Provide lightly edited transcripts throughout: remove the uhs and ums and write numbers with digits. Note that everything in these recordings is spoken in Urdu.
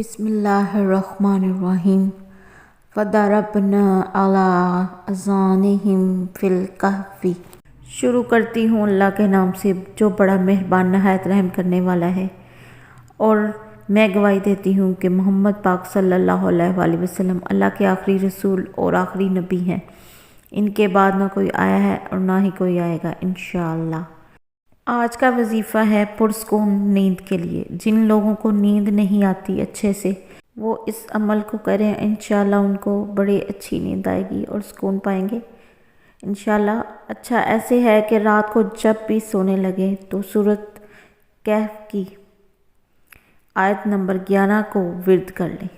بسم اللہ الرحمن الرحیم فضربنا علی آذانہم فی الکہف۔ شروع کرتی ہوں اللہ کے نام سے جو بڑا مہربان نہایت رحم کرنے والا ہے، اور میں گواہی دیتی ہوں کہ محمد پاک صلی اللہ علیہ وآلہ وسلم اللہ کے آخری رسول اور آخری نبی ہیں۔ ان کے بعد نہ کوئی آیا ہے اور نہ ہی کوئی آئے گا انشاءاللہ۔ آج کا وظیفہ ہے پرسکون نیند کے لیے۔ جن لوگوں کو نیند نہیں آتی اچھے سے وہ اس عمل کو کریں، انشاءاللہ ان کو بڑی اچھی نیند آئے گی اور سکون پائیں گے انشاءاللہ۔ اچھا ایسے ہے کہ رات کو جب بھی سونے لگے تو سورۃ کہف کی آیت نمبر 11 کو ورد کر لیں،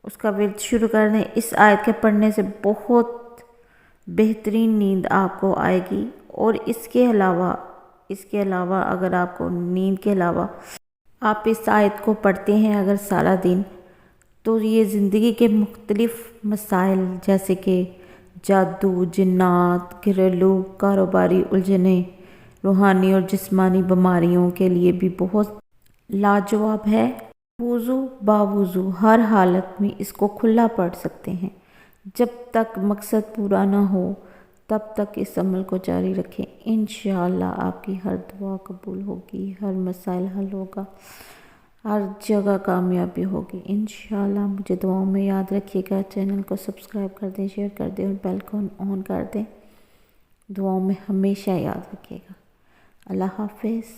اس کا ورد شروع کر دیں۔ اس آیت کے پڑھنے سے بہت بہترین نیند آپ کو آئے گی، اور اس کے علاوہ اگر آپ کو نیند کے علاوہ آپ اس آیت کو پڑھتے ہیں اگر سارا دن، تو یہ زندگی کے مختلف مسائل جیسے کہ جادو، جنات، گھریلو کاروباری الجھنیں، روحانی اور جسمانی بیماریوں کے لیے بھی بہت لاجواب ہے۔ وضو باوضو ہر حالت میں اس کو کھلا پڑھ سکتے ہیں۔ جب تک مقصد پورا نہ ہو تب تک اس عمل کو جاری رکھیں، انشاءاللہ آپ کی ہر دعا قبول ہوگی، ہر مسائل حل ہوگا، ہر جگہ کامیابی ہوگی انشاءاللہ۔ مجھے دعاؤں میں یاد رکھیے گا، چینل کو سبسکرائب کر دیں، شیئر کر دیں اور بیل کو آن کر دیں۔ دعاؤں میں ہمیشہ یاد رکھیے گا۔ اللہ حافظ۔